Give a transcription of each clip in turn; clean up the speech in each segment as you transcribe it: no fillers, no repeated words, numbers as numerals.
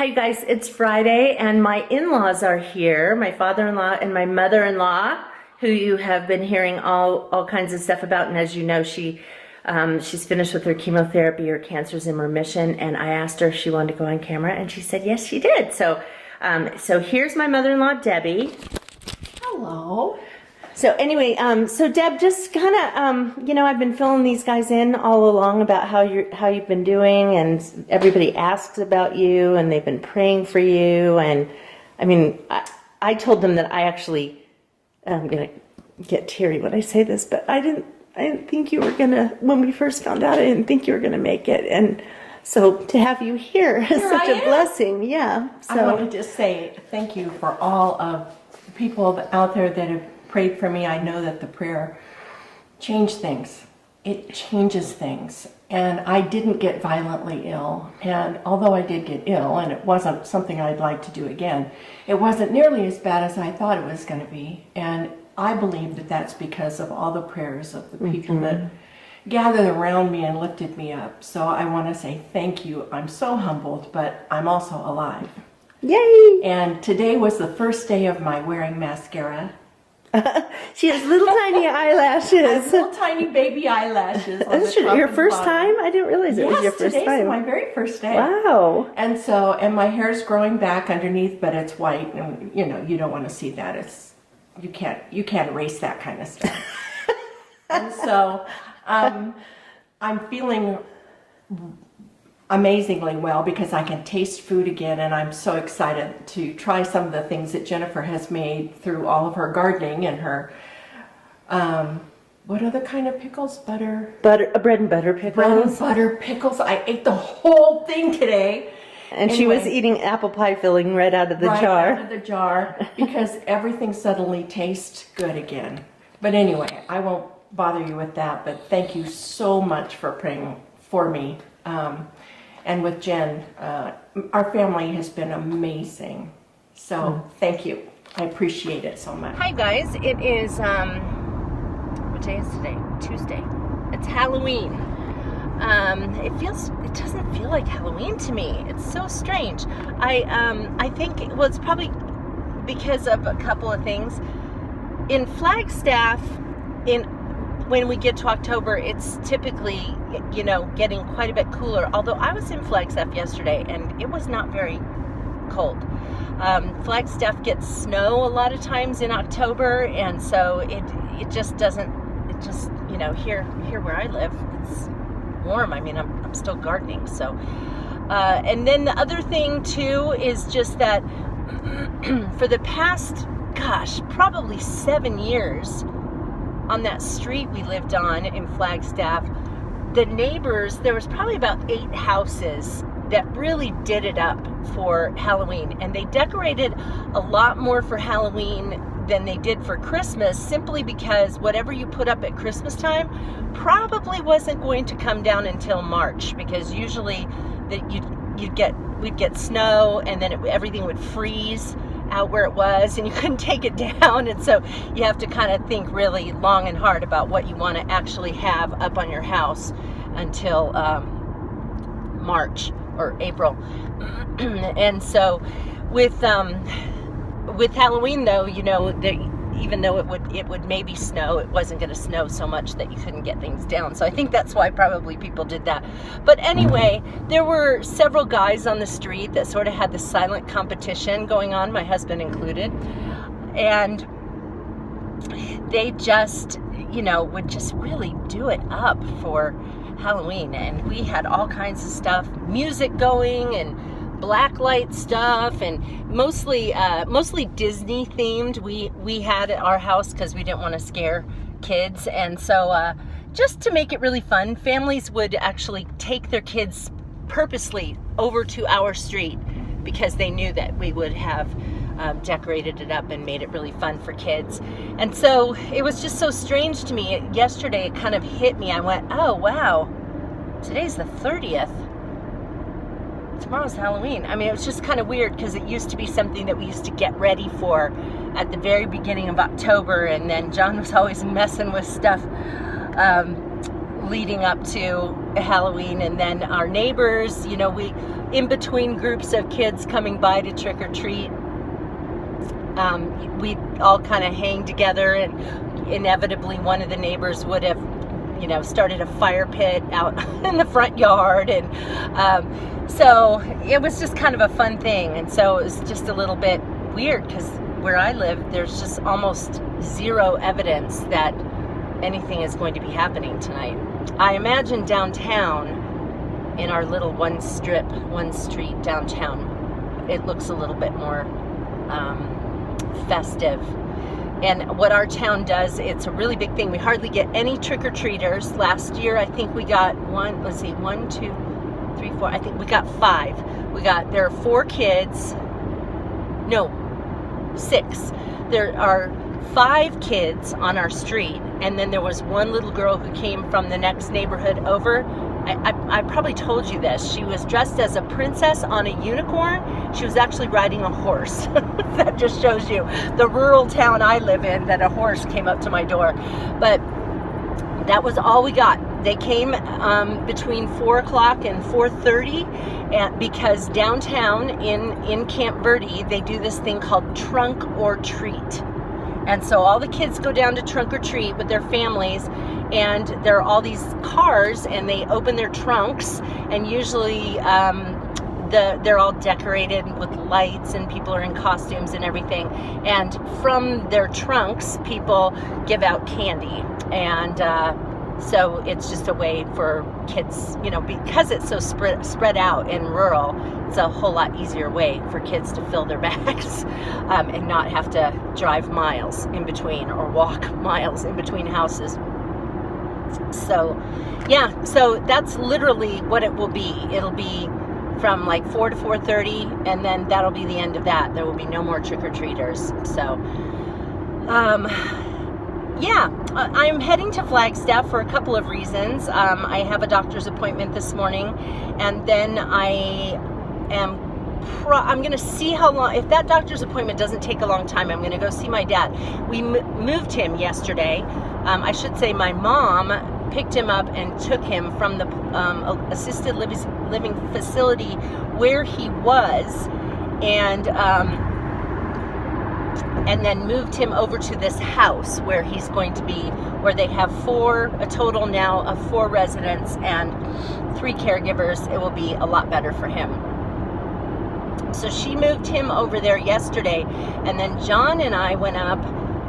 Hi you guys, it's Friday and my in-laws are here, my father-in-law and my mother-in-law, who you have been hearing all kinds of stuff about, and as you know, she's finished with her chemotherapy, her cancer's in remission, and I asked her if she wanted to go on camera, and she said yes, she did. So here's my mother-in-law, Debbie. Hello. So anyway, so Deb, just kind of, I've been filling these guys in all along about how you've been doing, and everybody asks about you, and they've been praying for you, and I mean, I told them that I actually, I'm gonna get teary when I say this, but I didn't think you were gonna, when we first found out, I didn't think you were gonna make it, and so to have you here is such a blessing. Yeah. So I wanted to say thank you for all of the people out there that have prayed for me. I know that the prayer changed things. It changes things. And I didn't get violently ill. And although I did get ill, and it wasn't something I'd like to do again, it wasn't nearly as bad as I thought it was going to be. And I believe that that's because of all the prayers of the people that gathered around me and lifted me up. So I want to say thank you. I'm so humbled, but I'm also alive. Yay! And today was the first day of my wearing mascara. She has little tiny eyelashes. Little tiny baby eyelashes. This is your first time? I didn't realize it was your first time. Today's my very first day. Wow. And my hair's growing back underneath, but it's white, and you don't want to see that. You can't erase that kind of stuff. And so I'm feeling amazingly well because I can taste food again, and I'm so excited to try some of the things that Jennifer has made through all of her gardening and her what other kind of pickles? Bread and butter pickles. Bread and butter pickles. I ate the whole thing today. And anyway, she was eating apple pie filling right out of the jar. Right out of the jar, because everything suddenly tastes good again. But anyway, I won't bother you with that, but thank you so much for praying for me. And with Jen, our family has been amazing. So thank you. I appreciate it so much. Hi guys, it is, what day is today? Tuesday. It's Halloween. It doesn't feel like Halloween to me. It's so strange. I think, well, it's probably because of a couple of things. In Flagstaff, when we get to October, it's typically, getting quite a bit cooler. Although I was in Flagstaff yesterday and it was not very cold. Flagstaff gets snow a lot of times in October, and so it just doesn't, here where I live, it's warm. I mean, I'm still gardening, so. And then the other thing too is just that for the past, probably 7 years, on that street we lived on in Flagstaff, the neighbors, there was probably about 8 houses that really did it up for Halloween, and they decorated a lot more for Halloween than they did for Christmas, simply because whatever you put up at Christmas time probably wasn't going to come down until March, because usually we'd get snow, and then everything would freeze out where it was, and you couldn't take it down, and so you have to kind of think really long and hard about what you want to actually have up on your house until March or April. And so with Halloween though, even though it would maybe snow, it wasn't going to snow so much that you couldn't get things down. So I think that's why probably people did that. But anyway, there were several guys on the street that sort of had this silent competition going on, my husband included. And they just, would just really do it up for Halloween. And we had all kinds of stuff, music going and blacklight stuff, and mostly Disney themed. We had at our house because we didn't want to scare kids, and so just to make it really fun, families would actually take their kids purposely over to our street because they knew that we would have decorated it up and made it really fun for kids. And so it was just so strange to me. Yesterday it kind of hit me. I went, oh wow, today's the 30th. Tomorrow's Halloween. I mean, it was just kind of weird because it used to be something that we used to get ready for at the very beginning of October, and then John was always messing with stuff leading up to Halloween. And then our neighbors, in between groups of kids coming by to trick or treat, we all kind of hang together, and inevitably one of the neighbors would have, started a fire pit out in the front yard, and so it was just kind of a fun thing. And so it was just a little bit weird because where I live, there's just almost zero evidence that anything is going to be happening tonight. I imagine downtown, in our little one street downtown, it looks a little bit more festive. And what our town does, it's a really big thing. We hardly get any trick-or-treaters. Last year, I think we got I think we got 5. There are 4 kids. No, 6. There are 5 kids on our street, and then there was one little girl who came from the next neighborhood over. I probably told you this. She was dressed as a princess on a unicorn. She was actually riding a horse. That just shows you the rural town I live in, that a horse came up to my door. But that was all we got. They came between 4 o'clock and 4:30, and because downtown in Camp Verde, they do this thing called Trunk or Treat. And so all the kids go down to trunk or treat with their families, and there are all these cars, and they open their trunks, and usually they're all decorated with lights, and people are in costumes and everything. And from their trunks, people give out candy. And so it's just a way for kids, because it's so spread out and rural, it's a whole lot easier way for kids to fill their bags and not have to drive miles in between or walk miles in between houses. So, yeah, so that's literally what it will be. It'll be from like 4 to 4:30, and then that'll be the end of that. There will be no more trick-or-treaters. So, yeah, I'm heading to Flagstaff for a couple of reasons. I have a doctor's appointment this morning, and then I'm going to see how long. If that doctor's appointment doesn't take a long time, I'm going to go see my dad. We moved him yesterday. I should say my mom picked him up and took him from the assisted living facility where he was, and then moved him over to this house where he's going to be, where they have a total now of 4 residents and 3 caregivers. It will be a lot better for him. So she moved him over there yesterday, and then John and I went up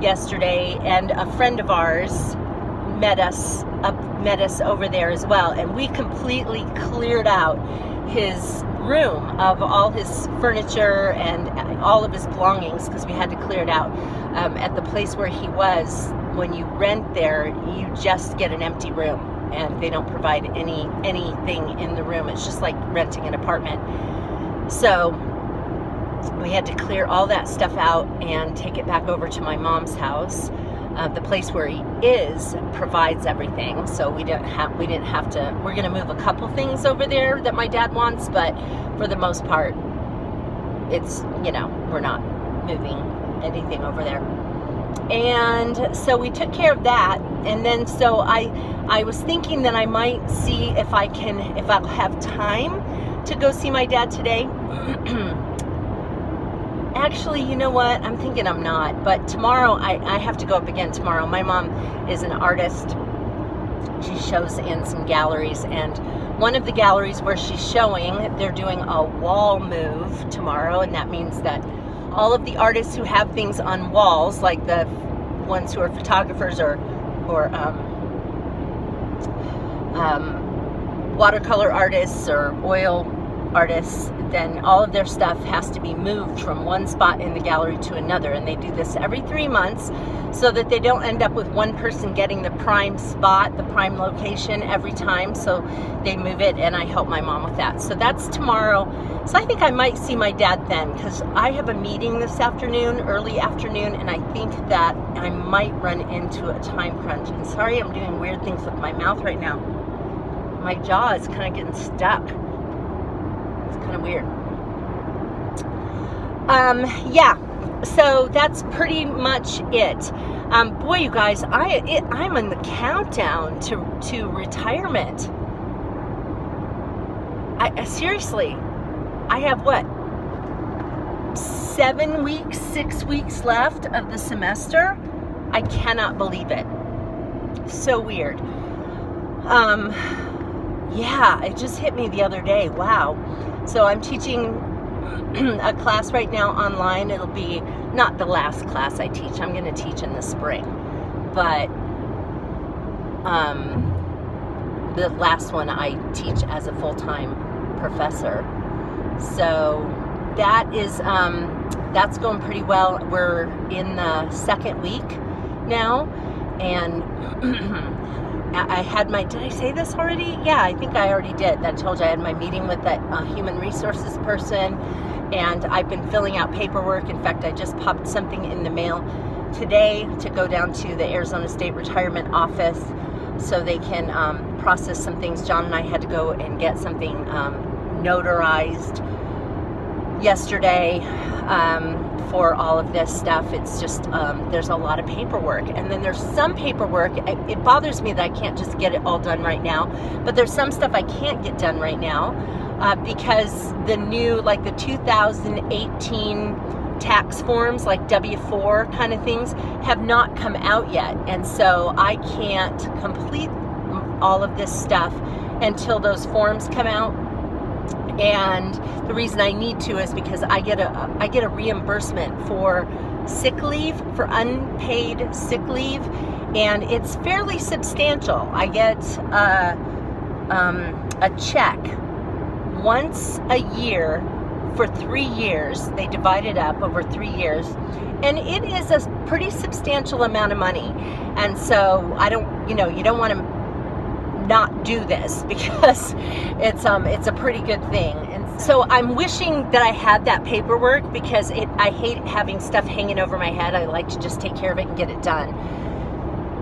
yesterday, and a friend of ours met us over there as well, and we completely cleared out his room of all his furniture and all of his belongings, because we had to clear it out. At the place where he was, when you rent there, you just get an empty room, and they don't provide anything in the room. It's just like renting an apartment. So we had to clear all that stuff out and take it back over to my mom's house. The place where he is provides everything, so we didn't have to. We're going to move a couple things over there that my dad wants, but for the most part, it's, we're not moving anything over there. And so we took care of that, and then so I was thinking that I might see if I'll have time to go see my dad today. Actually, you know what? I'm thinking I'm not. But tomorrow, I have to go up again tomorrow. My mom is an artist. She shows in some galleries. And one of the galleries where she's showing, they're doing a wall move tomorrow. And that means that all of the artists who have things on walls, like the ones who are photographers or watercolor artists or oil artists, then all of their stuff has to be moved from one spot in the gallery to another, and they do this every 3 months so that they don't end up with one person getting the prime spot, the prime location every time. So they move it, and I help my mom with that. So that's tomorrow. So I think I might see my dad then, because I have a meeting this afternoon, early afternoon, and I think that I might run into a time crunch. And sorry, I'm doing weird things with my mouth right now. My jaw is kind of getting stuck. Kind of weird. Yeah, so that's pretty much it. Boy, you guys, I'm in the countdown to retirement. I seriously, I have what, 7 weeks, 6 weeks left of the semester. I cannot believe it. So weird. Yeah, it just hit me the other day. Wow. So I'm teaching a class right now online. It'll be not the last class I teach. I'm going to teach in the spring. But the last one I teach as a full-time professor. So that is that's going pretty well. We're in the second week now, and I had my, did I say this already? Yeah, I think I already did. I told you I had my meeting with that human resources person, and I've been filling out paperwork. In fact, I just popped something in the mail today to go down to the Arizona State Retirement Office so they can process some things. John and I had to go and get something notarized yesterday for all of this stuff. It's just there's a lot of paperwork, and then there's some paperwork, it bothers me that I can't just get it all done right now, but there's some stuff I can't get done right now because the new, like the 2018 tax forms, like W-4 kind of things, have not come out yet, and so I can't complete all of this stuff until those forms come out. And the reason I need to is because I get a reimbursement for sick leave, for unpaid sick leave, and it's fairly substantial. I get a check once a year for 3 years. They divide it up over 3 years, and it is a pretty substantial amount of money. And so I don't, you don't want to not do this because it's a pretty good thing. And so I'm wishing that I had that paperwork because I hate having stuff hanging over my head. I like to just take care of it and get it done,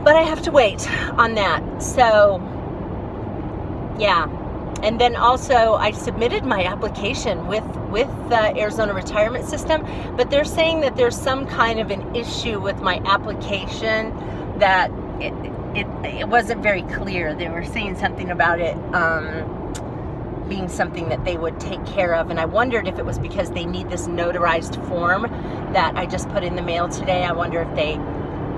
but I have to wait on that. So yeah. And then also I submitted my application with the Arizona Retirement System, but they're saying that there's some kind of an issue with my application, that it wasn't very clear. They were saying something about it being something that they would take care of, and I wondered if it was because they need this notarized form that I just put in the mail today. I wonder if they,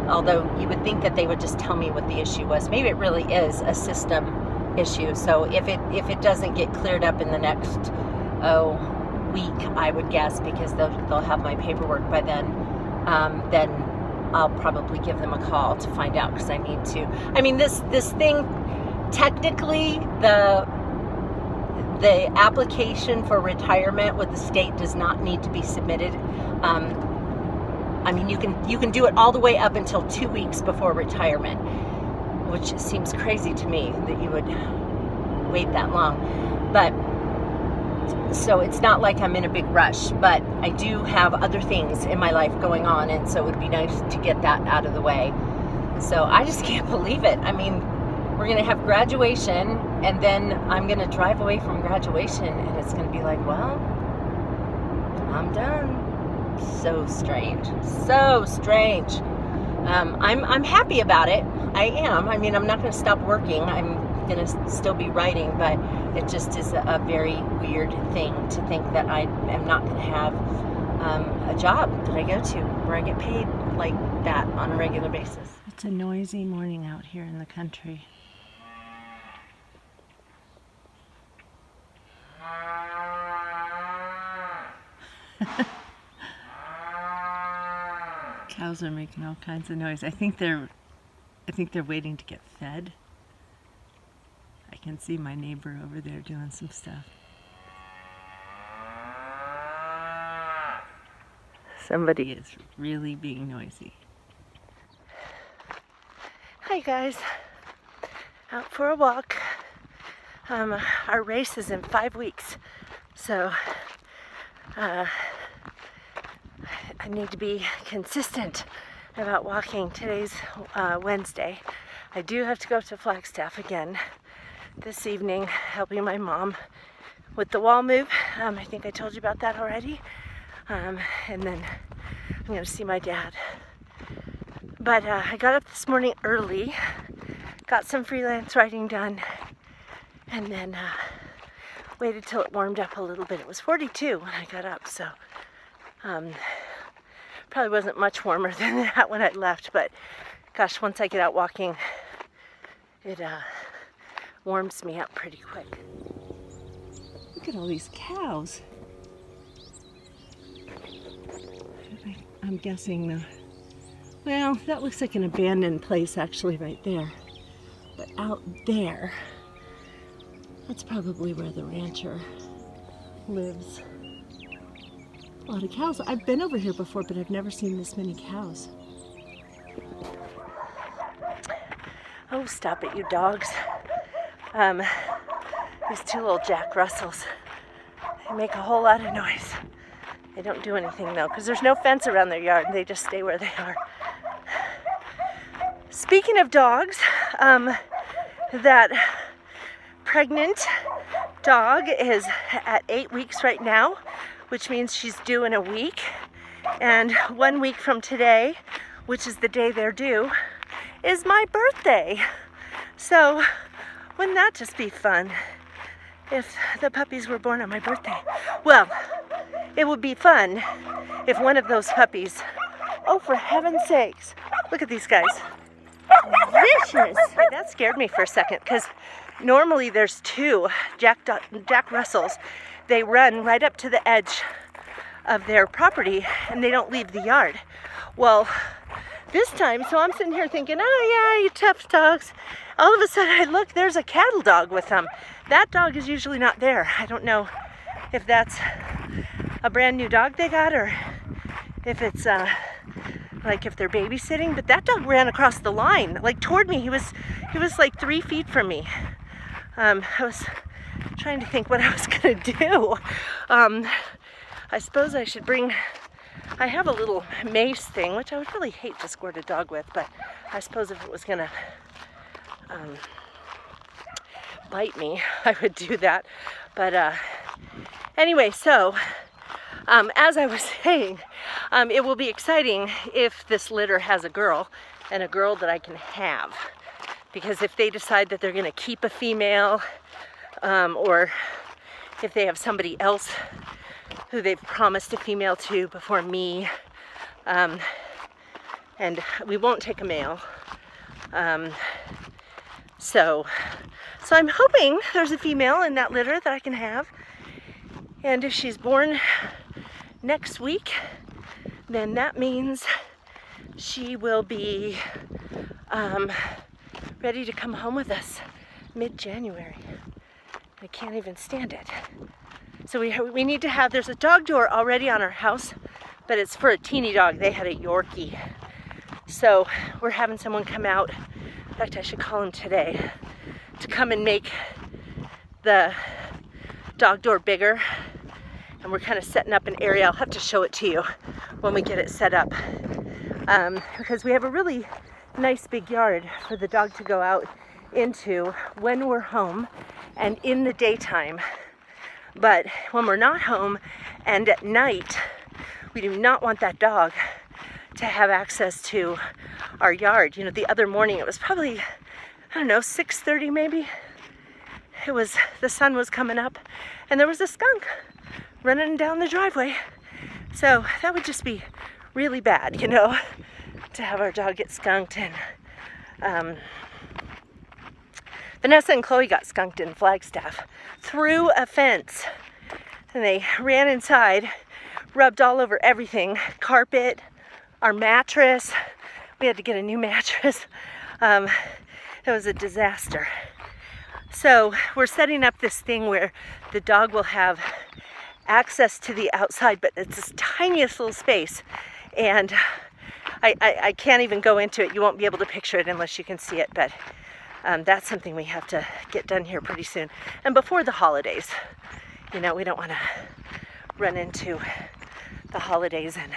although you would think that they would just tell me what the issue was, maybe it really is a system issue. So if it doesn't get cleared up in the next week, I would guess, because they'll have my paperwork by then I'll probably give them a call to find out, because I need to. I mean, this thing, technically, the application for retirement with the state does not need to be submitted. I mean, you can do it all the way up until 2 weeks before retirement, which seems crazy to me that you would wait that long. But so it's not like I'm in a big rush, but I do have other things in my life going on, and so it would be nice to get that out of the way. So I just can't believe it. I mean, we're going to have graduation, and then I'm going to drive away from graduation, and it's going to be like, well, I'm done. So strange. So strange. I'm happy about it. I am. I mean, I'm not going to stop working. I'm going to still be writing, but it just is a very weird thing to think that I am not going to have a job that I go to where I get paid like that on a regular basis. It's a noisy morning out here in the country. Cows are making all kinds of noise. I think they're waiting to get fed. I can see my neighbor over there doing some stuff. Somebody is really being noisy. Hi guys, out for a walk. Our race is in 5 weeks, so I need to be consistent about walking. Today's Wednesday. I do have to go to Flagstaff again this evening, helping my mom with the wall move. I think I told you about that already. And then I'm going to see my dad. But I got up this morning early, got some freelance writing done, and then waited till it warmed up a little bit. It was 42 when I got up, so probably wasn't much warmer than that when I left, but gosh, once I get out walking, it warms me up pretty quick. Look at all these cows. I'm guessing, well, that looks like an abandoned place actually right there. But out there, that's probably where the rancher lives. A lot of cows. I've been over here before, but I've never seen this many cows. Oh, stop it, you dogs. These two little Jack Russells, they make a whole lot of noise. They don't do anything though, because there's no fence around their yard. They just stay where they are. Speaking of dogs, that pregnant dog is at 8 weeks right now, which means she's due in a week. And 1 week from today, which is the day they're due, is my birthday. So wouldn't that just be fun if the puppies were born on my birthday? Well, it would be fun if one of those puppies, oh, for heaven's sakes, look at these guys. Vicious. That scared me for a second, because normally there's two Jack Russells. They run right up to the edge of their property and they don't leave the yard. Well, this time, so I'm sitting here thinking, oh yeah, you tough dogs. All of a sudden I look, there's a cattle dog with them. That dog is usually not there. I don't know if that's a brand new dog they got or if it's like if they're babysitting, but that dog ran across the line, like toward me. He was like 3 feet from me. I was trying to think what I was gonna do. I suppose I should bring, I have a little mace thing, which I would really hate to squirt a dog with, but I suppose if it was gonna bite me, I would do that. But anyway, so as I was saying, it will be exciting if this litter has a girl, and a girl that I can have. Because if they decide that they're going to keep a female, or if they have somebody else who they've promised a female to before me, and we won't take a male. So I'm hoping there's a female in that litter that I can have. And if she's born next week, then that means she will be ready to come home with us mid-January. I can't even stand it. So we need to have, there's a dog door already on our house, but it's for a teeny dog. They had a Yorkie. So we're having someone come out, in fact I should call him today, to come and make the dog door bigger. And we're kind of setting up an area. I'll have to show it to you when we get it set up. Because we have a really nice big yard for the dog to go out into when we're home and in the daytime. But when we're not home and at night, we do not want that dog to have access to our yard. You know, the other morning it was probably, I don't know, 6:30 maybe. The sun was coming up and there was a skunk running down the driveway. So that would just be really bad, you know, to have our dog get skunked. And Vanessa and Chloe got skunked in Flagstaff through a fence. And they ran inside, rubbed all over everything, carpet, our mattress. We had to get a new mattress. It was a disaster. So we're setting up this thing where the dog will have access to the outside, but it's this tiniest little space, and I can't even go into it. You won't be able to picture it unless you can see it, but that's something we have to get done here pretty soon, and before the holidays. You know, we don't want to run into the holidays and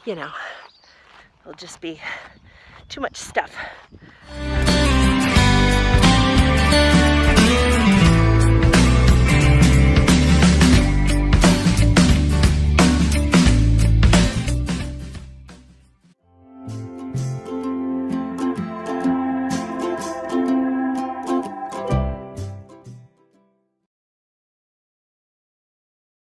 you know, it'll just be too much stuff.